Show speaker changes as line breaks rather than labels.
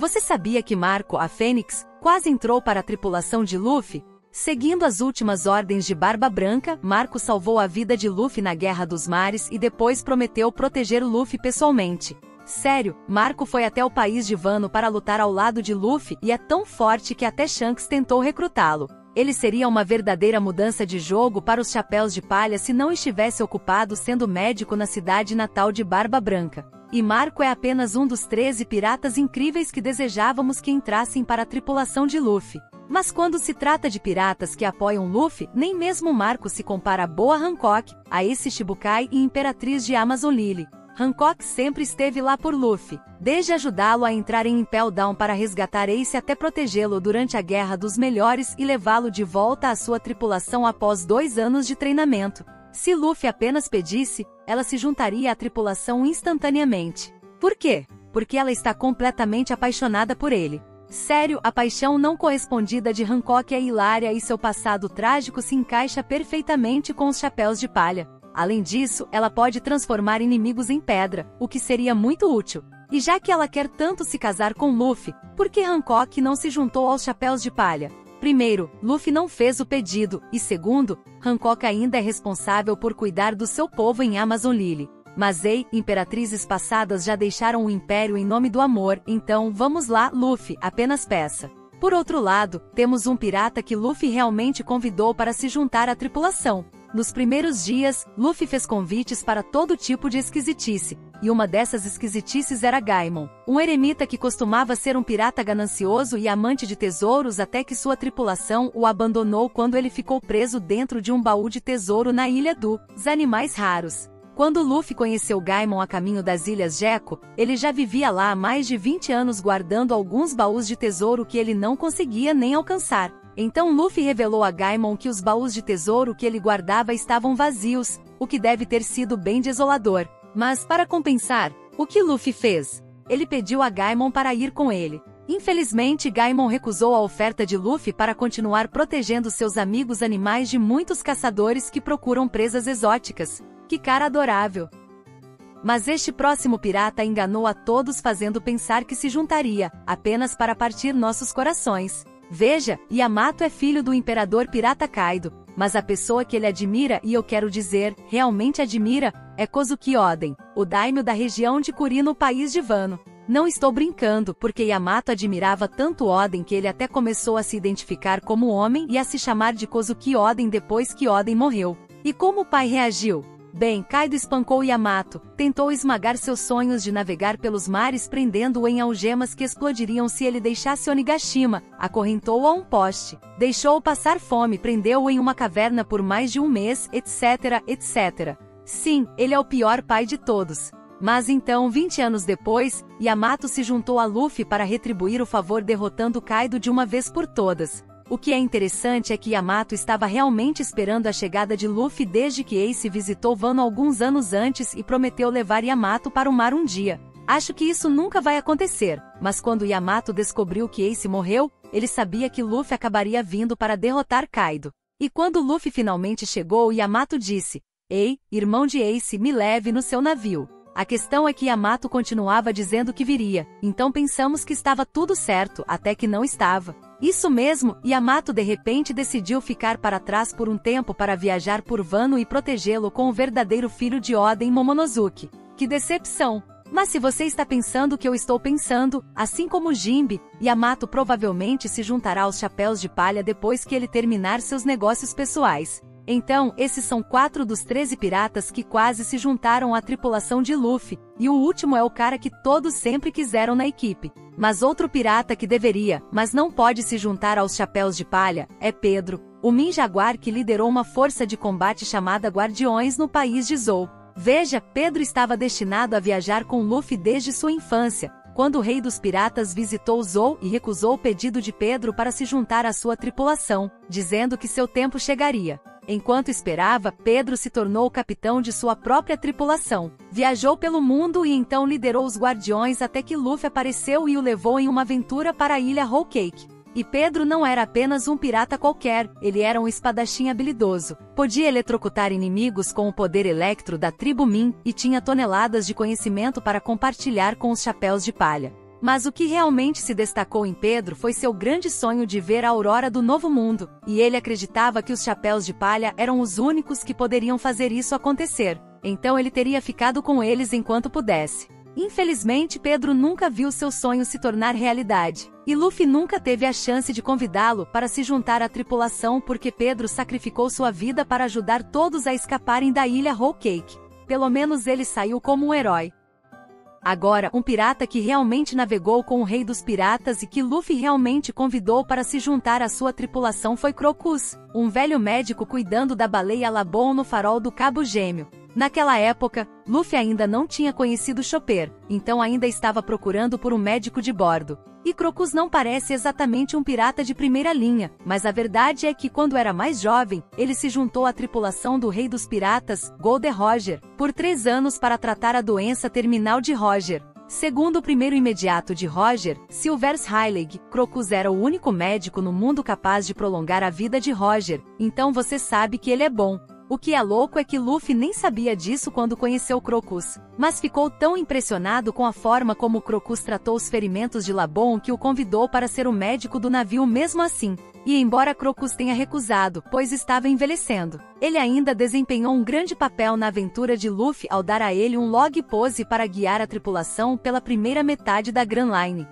Você sabia que Marco, a Fênix, quase entrou para a tripulação de Luffy? Seguindo as últimas ordens de Barba Branca, Marco salvou a vida de Luffy na Guerra dos Mares e depois prometeu proteger Luffy pessoalmente. Sério, Marco foi até o país de Wano para lutar ao lado de Luffy e é tão forte que até Shanks tentou recrutá-lo. Ele seria uma verdadeira mudança de jogo para os Chapéus de Palha se não estivesse ocupado sendo médico na cidade natal de Barba Branca. E Marco é apenas um dos 13 piratas incríveis que desejávamos que entrassem para a tripulação de Luffy. Mas quando se trata de piratas que apoiam Luffy, nem mesmo Marco se compara a Boa Hancock, a Ace Shibukai e Imperatriz de Amazon Lily. Hancock sempre esteve lá por Luffy, desde ajudá-lo a entrar em Impel Down para resgatar Ace até protegê-lo durante a Guerra dos Melhores e levá-lo de volta à sua tripulação após 2 anos de treinamento. Se Luffy apenas pedisse, ela se juntaria à tripulação instantaneamente. Por quê? Porque ela está completamente apaixonada por ele. Sério, a paixão não correspondida de Hancock é hilária e seu passado trágico se encaixa perfeitamente com os Chapéus de Palha. Além disso, ela pode transformar inimigos em pedra, o que seria muito útil. E já que ela quer tanto se casar com Luffy, por que Hancock não se juntou aos Chapéus de Palha? Primeiro, Luffy não fez o pedido, e segundo, Hancock ainda é responsável por cuidar do seu povo em Amazon Lily. Mas imperatrizes passadas já deixaram o Império em nome do amor, então vamos lá, Luffy, apenas peça. Por outro lado, temos um pirata que Luffy realmente convidou para se juntar à tripulação. Nos primeiros dias, Luffy fez convites para todo tipo de esquisitice, e uma dessas esquisitices era Gaimon, um eremita que costumava ser um pirata ganancioso e amante de tesouros até que sua tripulação o abandonou quando ele ficou preso dentro de um baú de tesouro na Ilha dos Animais Raros. Quando Luffy conheceu Gaimon a caminho das Ilhas Gecko, ele já vivia lá há mais de 20 anos guardando alguns baús de tesouro que ele não conseguia nem alcançar. Então Luffy revelou a Gaimon que os baús de tesouro que ele guardava estavam vazios, o que deve ter sido bem desolador. Mas, para compensar, o que Luffy fez? Ele pediu a Gaimon para ir com ele. Infelizmente, Gaimon recusou a oferta de Luffy para continuar protegendo seus amigos animais de muitos caçadores que procuram presas exóticas. Que cara adorável! Mas este próximo pirata enganou a todos fazendo pensar que se juntaria, apenas para partir nossos corações. Veja, Yamato é filho do Imperador Pirata Kaido, mas a pessoa que ele admira e eu quero dizer, realmente admira, é Kozuki Oden, o daimyo da região de Kuri no país de Wano. Não estou brincando, porque Yamato admirava tanto Oden que ele até começou a se identificar como homem e a se chamar de Kozuki Oden depois que Oden morreu. E como o pai reagiu? Bem, Kaido espancou Yamato, tentou esmagar seus sonhos de navegar pelos mares prendendo-o em algemas que explodiriam se ele deixasse Onigashima, acorrentou-o a um poste, deixou-o passar fome, prendeu-o em uma caverna por mais de um mês, etc, etc. Sim, ele é o pior pai de todos. Mas então, 20 anos depois, Yamato se juntou a Luffy para retribuir o favor derrotando Kaido de uma vez por todas. O que é interessante é que Yamato estava realmente esperando a chegada de Luffy desde que Ace visitou Wano alguns anos antes e prometeu levar Yamato para o mar um dia. Acho que isso nunca vai acontecer, mas quando Yamato descobriu que Ace morreu, ele sabia que Luffy acabaria vindo para derrotar Kaido. E quando Luffy finalmente chegou, Yamato disse: "Ei, irmão de Ace, me leve no seu navio." A questão é que Yamato continuava dizendo que viria, então pensamos que estava tudo certo, até que não estava. Isso mesmo, Yamato de repente decidiu ficar para trás por um tempo para viajar por Wano e protegê-lo com o verdadeiro filho de Oden, Momonosuke. Que decepção! Mas se você está pensando o que eu estou pensando, assim como Jinbe, Yamato provavelmente se juntará aos Chapéus de Palha depois que ele terminar seus negócios pessoais. Então, esses são 4 dos 13 piratas que quase se juntaram à tripulação de Luffy, e o último é o cara que todos sempre quiseram na equipe. Mas outro pirata que deveria, mas não pode se juntar aos Chapéus de Palha, é Pedro, o Minjaguar que liderou uma força de combate chamada Guardiões no país de Zou. Veja, Pedro estava destinado a viajar com Luffy desde sua infância, quando o rei dos piratas visitou Zou e recusou o pedido de Pedro para se juntar à sua tripulação, dizendo que seu tempo chegaria. Enquanto esperava, Pedro se tornou o capitão de sua própria tripulação. Viajou pelo mundo e então liderou os guardiões até que Luffy apareceu e o levou em uma aventura para a ilha Whole Cake. E Pedro não era apenas um pirata qualquer, ele era um espadachim habilidoso. Podia eletrocutar inimigos com o poder electro da tribo Min e tinha toneladas de conhecimento para compartilhar com os Chapéus de Palha. Mas o que realmente se destacou em Pedro foi seu grande sonho de ver a aurora do novo mundo, e ele acreditava que os chapéus de palha eram os únicos que poderiam fazer isso acontecer, então ele teria ficado com eles enquanto pudesse. Infelizmente, Pedro nunca viu seu sonho se tornar realidade, e Luffy nunca teve a chance de convidá-lo para se juntar à tripulação porque Pedro sacrificou sua vida para ajudar todos a escaparem da ilha Whole Cake. Pelo menos ele saiu como um herói. Agora, um pirata que realmente navegou com o rei dos piratas e que Luffy realmente convidou para se juntar à sua tripulação foi Crocus, um velho médico cuidando da baleia Labon no farol do Cabo Gêmeo. Naquela época, Luffy ainda não tinha conhecido Chopper, então ainda estava procurando por um médico de bordo. E Crocus não parece exatamente um pirata de primeira linha, mas a verdade é que quando era mais jovem, ele se juntou à tripulação do rei dos piratas, Gold Roger, por 3 anos para tratar a doença terminal de Roger. Segundo o primeiro imediato de Roger, Silvers Heilig, Crocus era o único médico no mundo capaz de prolongar a vida de Roger, então você sabe que ele é bom. O que é louco é que Luffy nem sabia disso quando conheceu Crocus, mas ficou tão impressionado com a forma como Crocus tratou os ferimentos de Labon que o convidou para ser o médico do navio mesmo assim. E embora Crocus tenha recusado, pois estava envelhecendo, ele ainda desempenhou um grande papel na aventura de Luffy ao dar a ele um log pose para guiar a tripulação pela primeira metade da Grand Line.